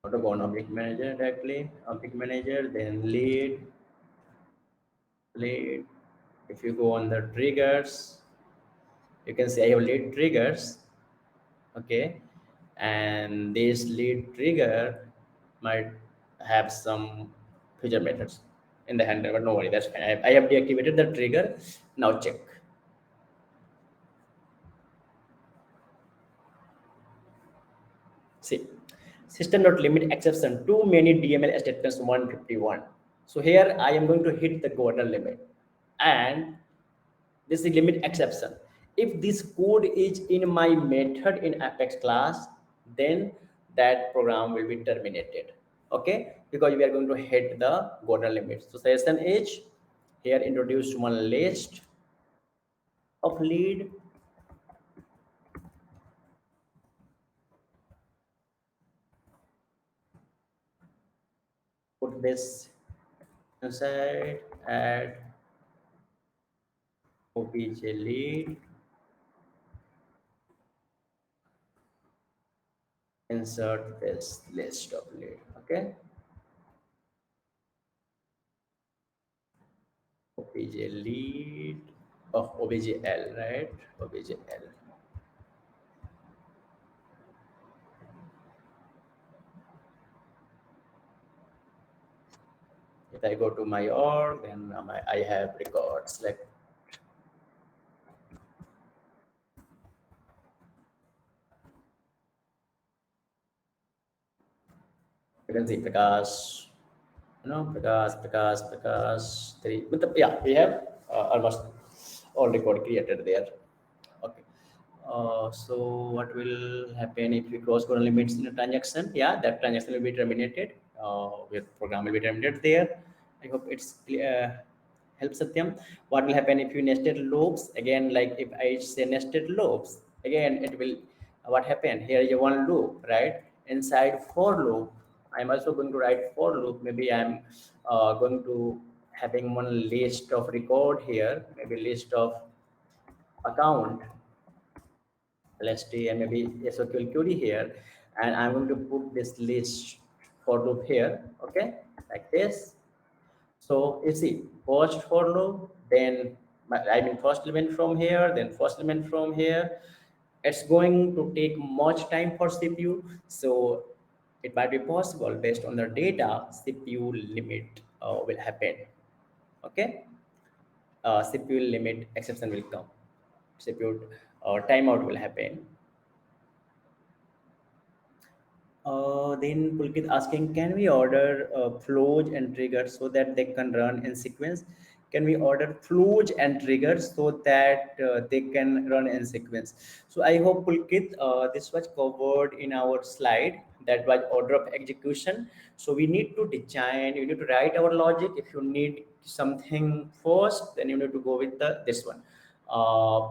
How to go on object manager directly, object manager, then lead. If you go on the triggers, you can see I have lead triggers, okay? And this lead trigger might have some future methods in the handler, but no worry, that's fine. I have deactivated the trigger. Now check. See, system.limit exception too many DML statements 151. So here I am going to hit the quarter limit, and this is limit exception. If this code is in my method in Apex class, then that program will be terminated. Okay, because we are going to hit the border limit. So session age here introduced one list of lead. Put this inside, add obj lead, insert this list of lead. Okay, obj lead of objl, right? Objl. If I go to my org, then I have records like you can see Prakash, Prakash 3. But yeah, we have almost all record created there. Okay. So what will happen if we cross current limits in a transaction? Yeah, that transaction will be terminated. Your program will be terminated there. I hope it's clear. Help Satyam. What will happen if you nested loops? Again, like if I say nested loops, again it will. What happened? Here is a one loop, right? Inside for loop, I'm also going to write for loop. Maybe I'm going to having one list of record here, maybe list of account lst and maybe SQL query here, and I'm going to put this list for loop here, okay, like this. So you see, first for loop, then I mean first element from here, then first element from here. It's going to take much time for CPU, so it might be possible based on the data, CPU limit will happen. Okay, CPU limit exception will come. CPU timeout will happen. Then Pulkit asking, can we order flows and triggers so that they can run in sequence? can we order flows and triggers so that they can run in sequence. So I hope Pulkit, this was covered in our slide, that was order of execution. So we need to design, you need to write our logic. If you need something first, then you need to go with the this one,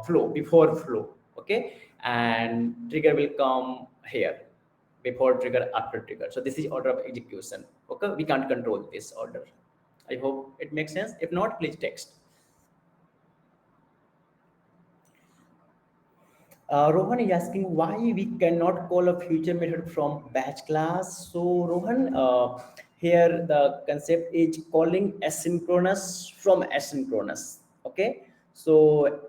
flow, before flow. Okay, and trigger will come here, before trigger, after trigger. So this is order of execution. Okay, we can't control this order. I hope it makes sense. If not, please text. Rohan is asking why we cannot call a future method from batch class. So Rohan, here the concept is calling asynchronous from asynchronous. Okay, so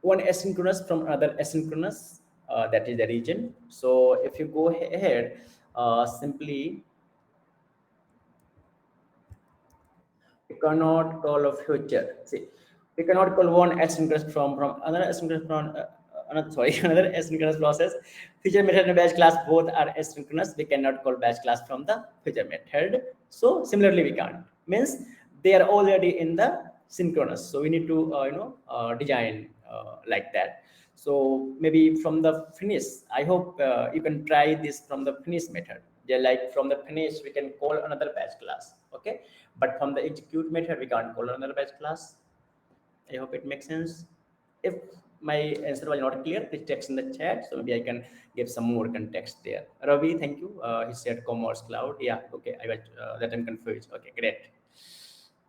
one asynchronous from another asynchronous, that is the region. So if you go ahead, simply we cannot call a future. See, we cannot call one asynchronous from another asynchronous from another, sorry, another asynchronous process. Future method and batch class both are asynchronous. We cannot call batch class from the future method. So similarly, we can't. Means they are already in the synchronous. So we need to design like that. So maybe from the finish, I hope you can try this from the finish method. Yeah, like from the finish, we can call another batch class. Okay, but from the execute method, we can't call another batch class. I hope it makes sense. If my answer was not clear, please text in the chat. So maybe I can give some more context there. Ravi, thank you. He said Commerce Cloud. Yeah, okay. I was that I'm confused. Okay, great.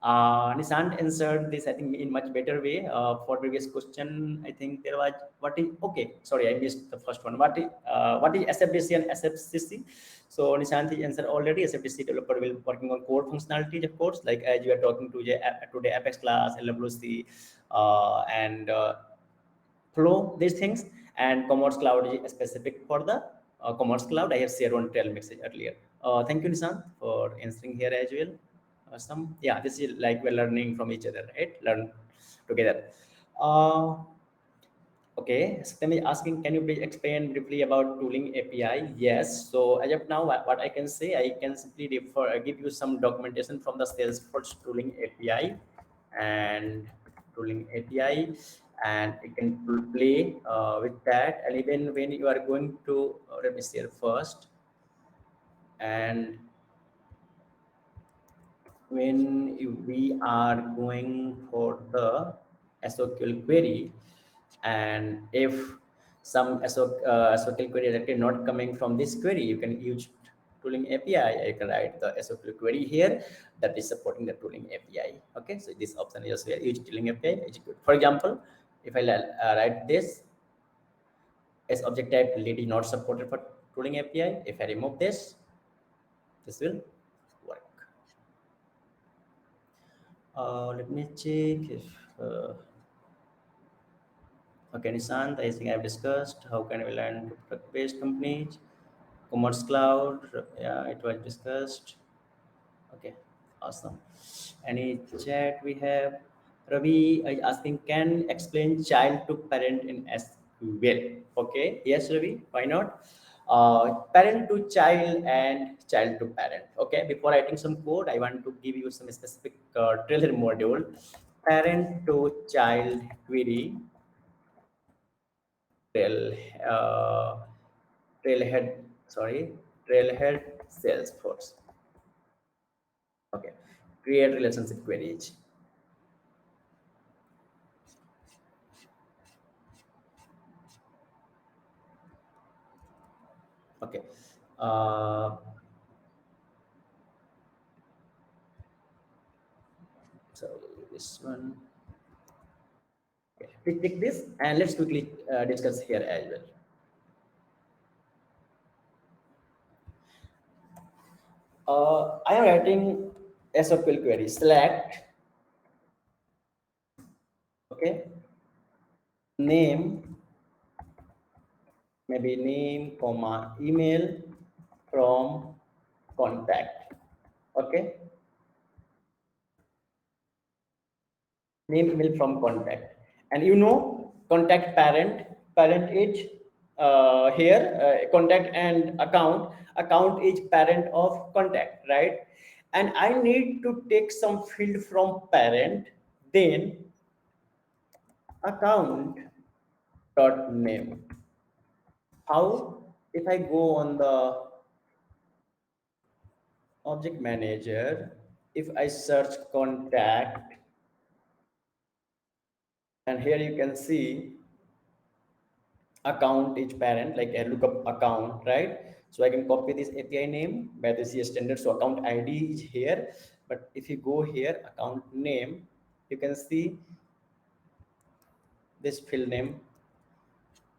Nishant answered this, I think, in much better way. For previous question, I think there was what is okay. Sorry, I missed the first one. What is SFDC and SFCC? So Nishant answered already. SFDC developer will working on core functionalities, of course, like as you are talking to today, Apex class, LWC, and flow, these things. And Commerce Cloud is specific for the Commerce Cloud. I have shared one trail message earlier. Thank you, Nishant, for answering here as well. Awesome. Yeah, this is like we're learning from each other, right? Learn together. Uh, okay, Satyam is asking, can you please explain briefly about tooling API? Yes. So as of now, what I can say, I can simply give you some documentation from the Salesforce tooling API and tooling API, and you can play with that. And even when you are going to, let me share first, and when we are going for the SOQL query, and if some SOQL query is actually not coming from this query, you can use tooling API. You can write the SOQL query here that is supporting the tooling API. Okay, so this option is here, use tooling API, execute. For example, if I write this as object type lead is not supported for tooling API, if I remove this will work. Let me check if okay, Nishant, I think I've discussed how can we learn product-based companies, Commerce Cloud, yeah, it was discussed. Okay, awesome. Any chat we have? Ravi is asking, can explain child to parent in SQL? Okay, yes, Ravi, why not? Parent to child and child to parent. Okay, before writing some code, I want to give you some specific trailer module. Parent to child query, trail, uh, trailhead, sorry, trailhead Salesforce. Okay, create relationship queries. Okay. Uh, so this one. Okay. Please take this and let's quickly discuss here as well. I am writing SQL query. Select. Okay. Name, maybe name, comma, email from contact. Okay. Name, email from contact. And you know, contact parent is here, contact and account is parent of contact, right? And I need to take some field from parent Then account dot name. How? If I go on the object manager, if I search contact, and here you can see account is parent, like a lookup account, right? So I can copy this API name by this is standard. So account ID is here, but if you go here, account name, you can see this field name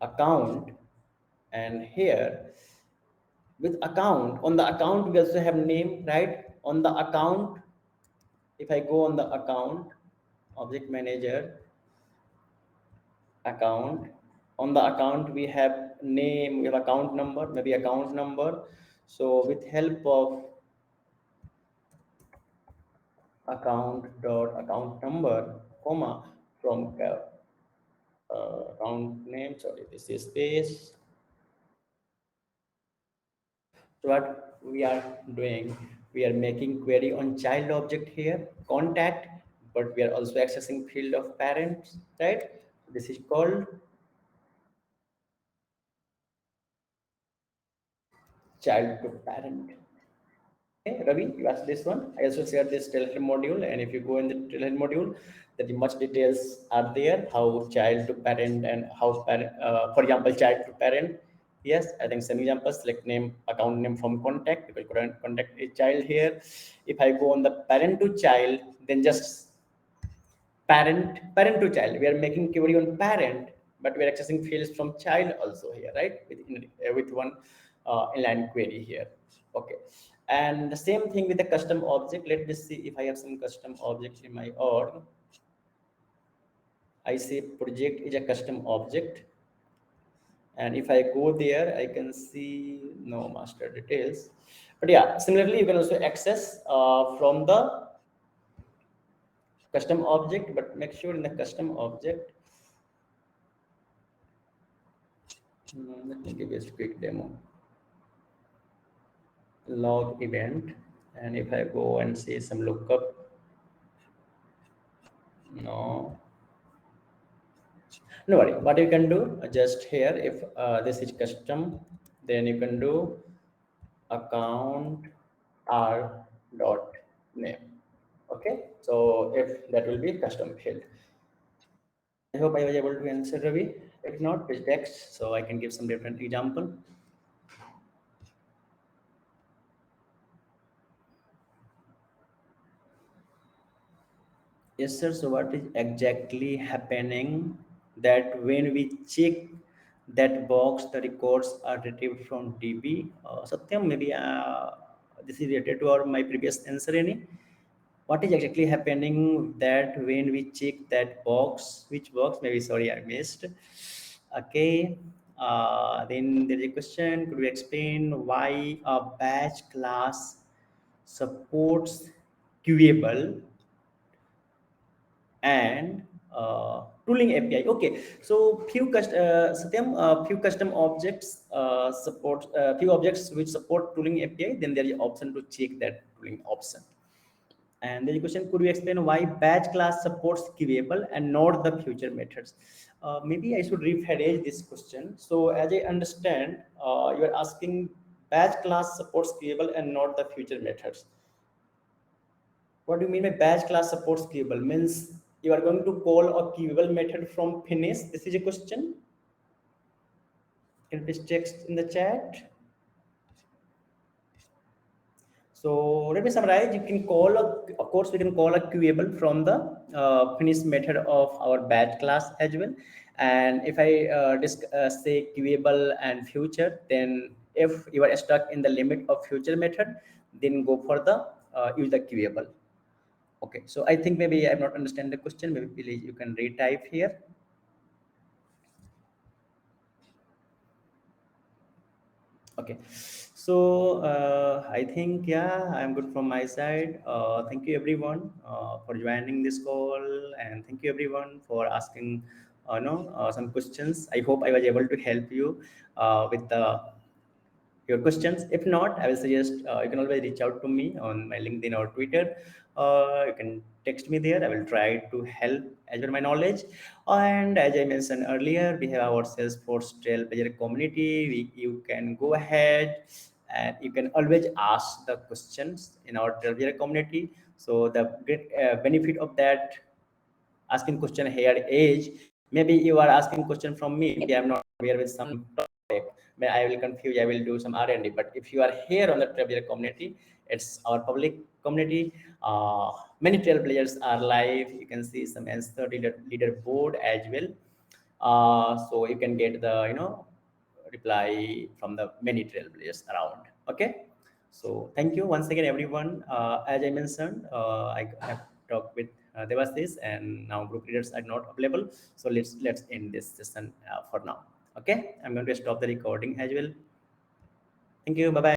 account, and here with account, on the account we also have name, right? On the account, if I go on the account object manager account, on the account we have name, we have account number, maybe account number. So with help of account dot account number comma from account name, sorry, this is space. So what we are doing, we are making query on child object here, contact, but we are also accessing field of parents, right? This is called child to parent. Okay, Ravi, you asked this one. I also shared this telehealth module, and if you go in the telehealth module, that much details are there. How child to parent and how parent, for example, child to parent. Yes, I think some examples like name, account name from contact. People contact a child here. If I go on the parent to child, then just parent to child, we are making query on parent, but we are accessing fields from child also here, right? With one inline query here. Okay, and the same thing with the custom object. Let me see if I have some custom objects in my org. I say project is a custom object, and if I go there, I can see no master details. But yeah, similarly you can also access from the custom object, but make sure in the custom object. Let me give you a quick demo. Log event, and if I go and see some lookup, no, no worry. What you can do, just here, if this is custom, then you can do account r dot name. Okay, so if that will be custom field. I hope I was able to answer, Ravi. If not, please text so I can give some different example. Yes, sir. So what is exactly happening that when we check that box, the records are retrieved from DB? Satyam, maybe this is related to our my previous answer. Any? What is exactly happening that when we check that box? Which box? Maybe sorry, I missed. Okay. Then there is a question. Could you explain why a batch class supports queuable and tooling API? Okay, so Satyam, few custom objects support few objects which support tooling API. Then there is option to check that tooling option. And the question, could you explain why batch class supports queuable and not the future methods? Maybe I should rephrase this question. So as I understand, you are asking batch class supports queuable and not the future methods. What do you mean by batch class supports queuable? Means you are going to call a queuable method from finish. This is a question. Can you please text in the chat? So let me summarize. You can call of course, we can call a queuable from the finish method of our batch class as well. And if I say queuable and future, then if you are stuck in the limit of future method, then go for the use the queuable. Okay, so I think maybe I'm not understand the question. Maybe please you can retype here. Okay, so I think yeah, I'm good from my side. Thank you everyone for joining this call, and thank you everyone for asking no some questions. I hope I was able to help you with the your questions. If not, I will suggest you can always reach out to me on my LinkedIn or Twitter. You can text me there. I will try to help as per my knowledge. And as I mentioned earlier, we have our Salesforce Trailblazer community. You can go ahead and you can always ask the questions in our Trailblazer community. So the great benefit of that asking question here is, maybe you are asking question from me, maybe I'm not aware with some topic, I will confuse, I will do some R&D. But if you are here on the trailblazer community, it's our public community. Many trailblazers are live. You can see some answer leaderboard as well. So you can get the reply from the many trailblazers around. Okay, so thank you once again, everyone. As I mentioned, I have talked with Devastis, and now group leaders are not available. So let's end this session for now. Okay, I'm going to stop the recording as well. Thank you. Bye bye.